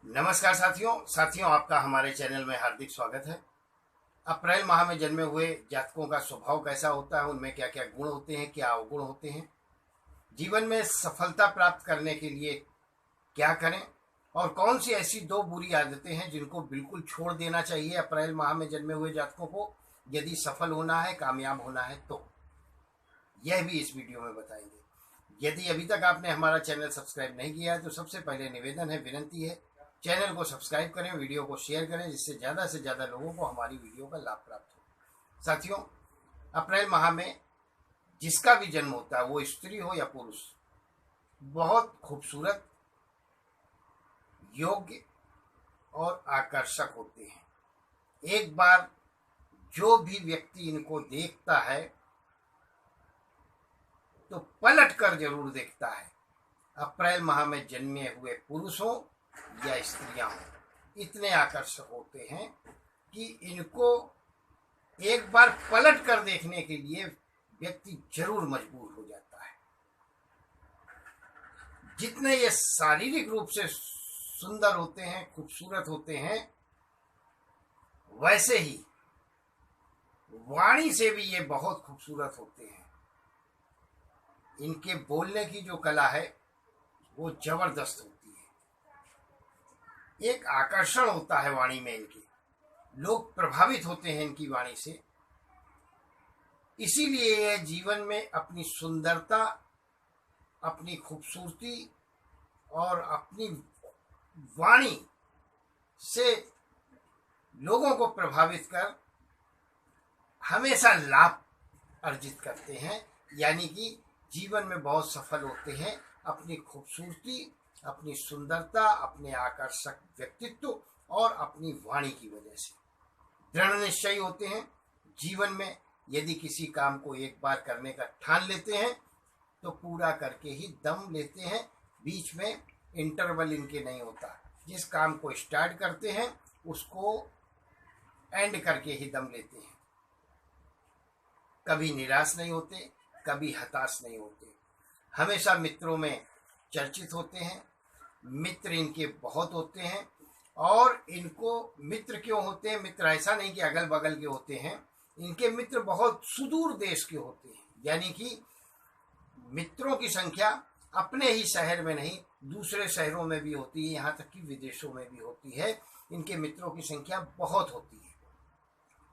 नमस्कार साथियों आपका हमारे चैनल में हार्दिक स्वागत है। अप्रैल माह में जन्मे हुए जातकों का स्वभाव कैसा होता है, उनमें क्या क्या गुण होते हैं, क्या अवगुण होते हैं, जीवन में सफलता प्राप्त करने के लिए क्या करें और कौन सी ऐसी दो बुरी आदतें हैं जिनको बिल्कुल छोड़ देना चाहिए अप्रैल माह में जन्मे हुए जातकों को यदि सफल होना है, कामयाब होना है तो यह भी इस वीडियो में बताएंगे। यदि अभी तक आपने हमारा चैनल सब्सक्राइब नहीं किया है तो सबसे पहले निवेदन है, विनती है, चैनल को सब्सक्राइब करें, वीडियो को शेयर करें जिससे ज़्यादा से ज़्यादा लोगों को हमारी वीडियो का लाभ प्राप्त हो। साथियों, अप्रैल माह में जिसका भी जन्म होता है, वो स्त्री हो या पुरुष, बहुत खूबसूरत, योग्य और आकर्षक होते हैं। एक बार जो भी व्यक्ति इनको देखता है तो पलट कर जरूर देखता है। अप्रैल माह में जन्मे हुए पुरुष हो या स्त्रियां हो, इतने आकर्षक होते हैं कि इनको एक बार पलट कर देखने के लिए व्यक्ति जरूर मजबूर हो जाता है। जितने ये शारीरिक रूप से सुंदर होते हैं, खूबसूरत होते हैं, वैसे ही वाणी से भी ये बहुत खूबसूरत होते हैं। इनके बोलने की जो कला है वो जबरदस्त होती है। एक आकर्षण होता है वाणी में इनके, लोग प्रभावित होते हैं इनकी वाणी से। इसीलिए ये जीवन में अपनी सुंदरता, अपनी खूबसूरती और अपनी वाणी से लोगों को प्रभावित कर हमेशा लाभ अर्जित करते हैं, यानी कि जीवन में बहुत सफल होते हैं अपनी खूबसूरती, अपनी सुंदरता, अपने आकर्षक व्यक्तित्व और अपनी वाणी की वजह से। दृढ़ निश्चयी होते हैं। जीवन में यदि किसी काम को एक बार करने का ठान लेते हैं तो पूरा करके ही दम लेते हैं, बीच में इंटरवल इनके नहीं होता। जिस काम को स्टार्ट करते हैं उसको एंड करके ही दम लेते हैं। कभी निराश नहीं होते, कभी हताश नहीं होते, हमेशा मित्रों में चर्चित होते हैं। मित्र इनके बहुत होते हैं। और इनको मित्र क्यों होते हैं? मित्र ऐसा नहीं कि अगल बगल के होते हैं, इनके मित्र बहुत सुदूर देश के होते हैं, यानी कि मित्रों की संख्या अपने ही शहर में नहीं, दूसरे शहरों में भी होती है, यहाँ तक कि विदेशों में भी होती है। इनके मित्रों की संख्या बहुत होती है।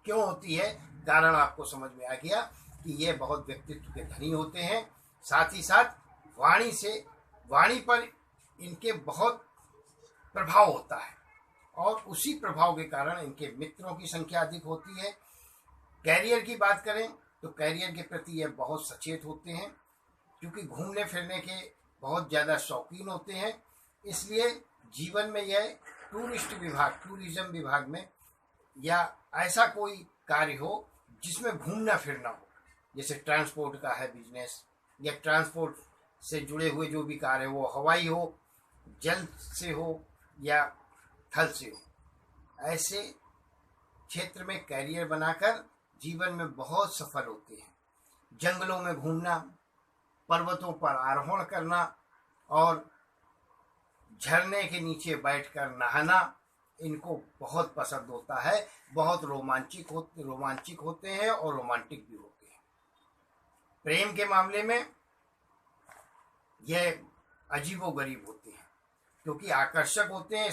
क्यों होती है? कारण आपको समझ में आ गया कि ये बहुत व्यक्तित्व के धनी होते हैं। साथ ही साथ वाणी पर इनके बहुत प्रभाव होता है और उसी प्रभाव के कारण इनके मित्रों की संख्या अधिक होती है। कैरियर की बात करें तो कैरियर के प्रति ये बहुत सचेत होते हैं, क्योंकि घूमने फिरने के बहुत ज़्यादा शौकीन होते हैं। इसलिए जीवन में यह टूरिज्म विभाग में या ऐसा कोई कार्य हो जिसमें घूमना फिरना हो, जैसे ट्रांसपोर्ट का है बिजनेस, या ट्रांसपोर्ट से जुड़े हुए जो भी कार्य है, वो हवाई हो, जल से हो या थल से हो, ऐसे क्षेत्र में कैरियर बनाकर जीवन में बहुत सफल होते हैं। जंगलों में घूमना, पर्वतों पर आरोहण करना और झरने के नीचे बैठकर नहाना इनको बहुत पसंद होता है। बहुत रोमांचिक होते हैं और रोमांटिक भी होते हैं। प्रेम के मामले में यह अजीबोगरीब होते हैं, क्योंकि आकर्षक होते हैं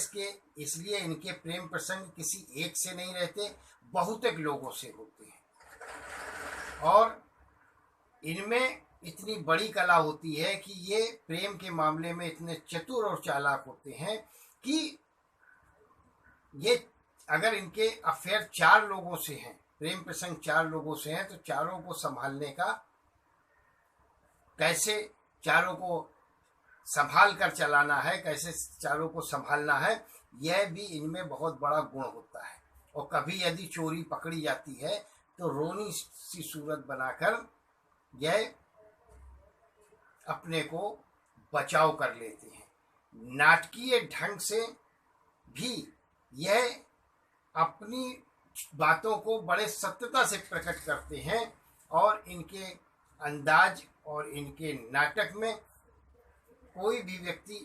इसलिए इनके प्रेम प्रसंग किसी एक से नहीं रहते, बहुतेक लोगों से होते हैं। और इनमें इतनी बड़ी कला होती है कि ये प्रेम के मामले में इतने चतुर और चालाक होते हैं कि ये अगर इनके अफेयर 4 लोगों से हैं, प्रेम प्रसंग 4 लोगों से हैं, तो चारों को संभालने का, कैसे चारों को संभाल कर चलाना है, कैसे चारों को संभालना है, यह भी इनमें बहुत बड़ा गुण होता है। और कभी यदि चोरी पकड़ी जाती है तो रोनी सी सूरत बनाकर यह अपने को बचाव कर लेते हैं। नाटकीय ढंग से भी यह अपनी बातों को बड़े सत्यता से प्रकट करते हैं और इनके अंदाज और इनके नाटक में कोई भी व्यक्ति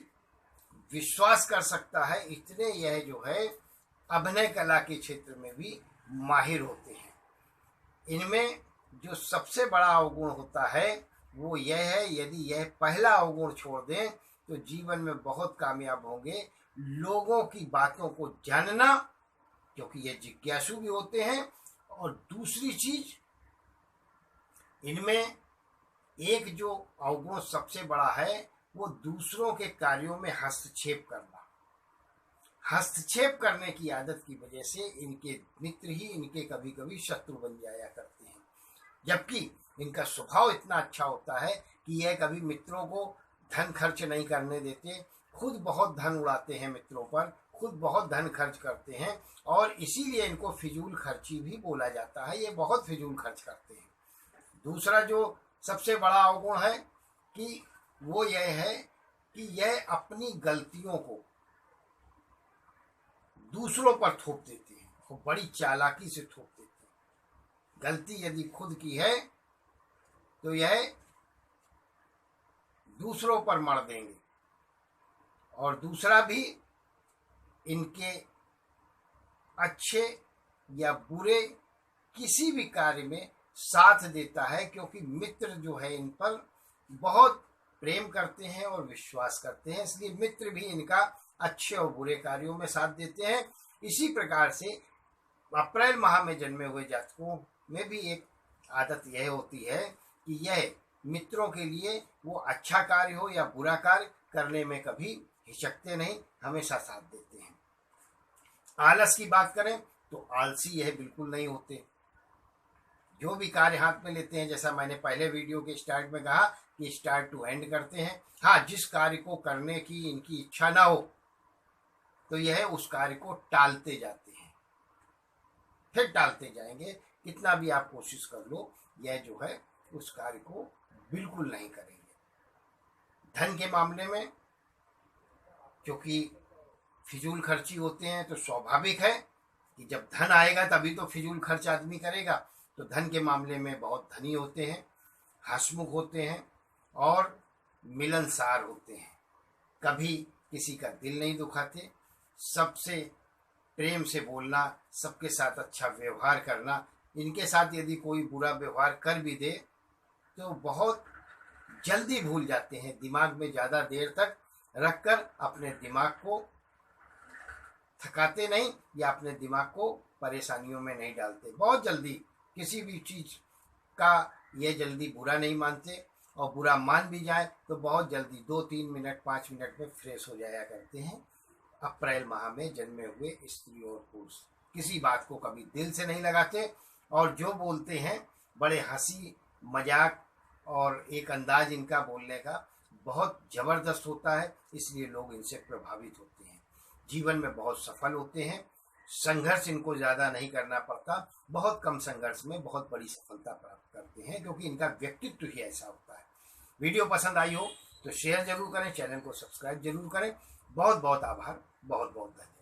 विश्वास कर सकता है, इतने यह जो है अभिनय कला के क्षेत्र में भी माहिर होते हैं। इनमें जो सबसे बड़ा अवगुण होता है वो यह है, यदि यह पहला अवगुण छोड़ दें तो जीवन में बहुत कामयाब होंगे। लोगों की बातों को जानना, क्योंकि ये जिज्ञासु भी होते हैं। और दूसरी चीज, इनमें एक जो अवगुण सबसे बड़ा है वो दूसरों के कार्यों में हस्तक्षेप करना। हस्तक्षेप करने की आदत की वजह से इनके मित्र ही इनके कभी कभी शत्रु बन जाया करते हैं, जबकि इनका स्वभाव इतना अच्छा होता है कि यह कभी मित्रों को धन खर्च नहीं करने देते, खुद बहुत धन उड़ाते हैं मित्रों पर, खुद बहुत धन खर्च करते हैं, और इसीलिए इनको फिजूल खर्ची भी बोला जाता है। ये बहुत फिजूल खर्च करते हैं। दूसरा जो सबसे बड़ा अवगुण है कि वो यह है कि यह अपनी गलतियों को दूसरों पर थोप देते हैं, वो बड़ी चालाकी से थोप देते हैं। गलती यदि खुद की है तो यह दूसरों पर मढ़ देंगे। और दूसरा भी, इनके अच्छे या बुरे किसी भी कार्य में साथ देता है, क्योंकि मित्र जो है इन पर बहुत प्रेम करते हैं और विश्वास करते हैं, इसलिए मित्र भी इनका अच्छे और बुरे कार्यों में साथ देते हैं। इसी प्रकार से अप्रैल माह में जन्मे हुए जातकों में भी एक आदत यह होती है कि यह मित्रों के लिए वो अच्छा कार्य हो या बुरा कार्य करने में कभी हिचकते नहीं, हमेशा साथ देते हैं। आलस की बात करें तो आलसी यह बिल्कुल नहीं होते। जो भी कार्य हाथ में लेते हैं, जैसा मैंने पहले वीडियो के स्टार्ट में कहा कि स्टार्ट टू एंड करते हैं। हाँ, जिस कार्य को करने की इनकी इच्छा ना हो तो यह उस कार्य को टालते जाते हैं, फिर टालते जाएंगे। कितना भी आप कोशिश कर लो, यह जो है उस कार्य को बिल्कुल नहीं करेंगे। धन के मामले में क्योंकि फिजूल खर्ची होते हैं तो स्वाभाविक है कि जब धन आएगा तभी तो फिजूल खर्च आदमी करेगा। तो धन के मामले में बहुत धनी होते हैं, हंसमुख होते हैं और मिलनसार होते हैं। कभी किसी का दिल नहीं दुखाते, सबसे प्रेम से बोलना, सबके साथ अच्छा व्यवहार करना। इनके साथ यदि कोई बुरा व्यवहार कर भी दे तो बहुत जल्दी भूल जाते हैं, दिमाग में ज़्यादा देर तक रखकर अपने दिमाग को थकाते नहीं या अपने दिमाग को परेशानियों में नहीं डालते। बहुत जल्दी किसी भी चीज़ का ये जल्दी बुरा नहीं मानते, और बुरा मान भी जाए तो बहुत जल्दी 2-3 मिनट 5 मिनट में फ्रेश हो जाया करते हैं। अप्रैल माह में जन्मे हुए स्त्री और पुरुष किसी बात को कभी दिल से नहीं लगाते, और जो बोलते हैं बड़े हंसी मजाक और एक अंदाज इनका बोलने का बहुत ज़बरदस्त होता है, इसलिए लोग इनसे प्रभावित होते हैं। जीवन में बहुत सफल होते हैं, संघर्ष इनको ज़्यादा नहीं करना पड़ता, बहुत कम संघर्ष में बहुत बड़ी सफलता प्राप्त करते हैं, क्योंकि इनका व्यक्तित्व ही ऐसा होता है। वीडियो पसंद आई हो तो शेयर जरूर करें, चैनल को सब्सक्राइब जरूर करें। बहुत बहुत आभार, बहुत बहुत धन्यवाद।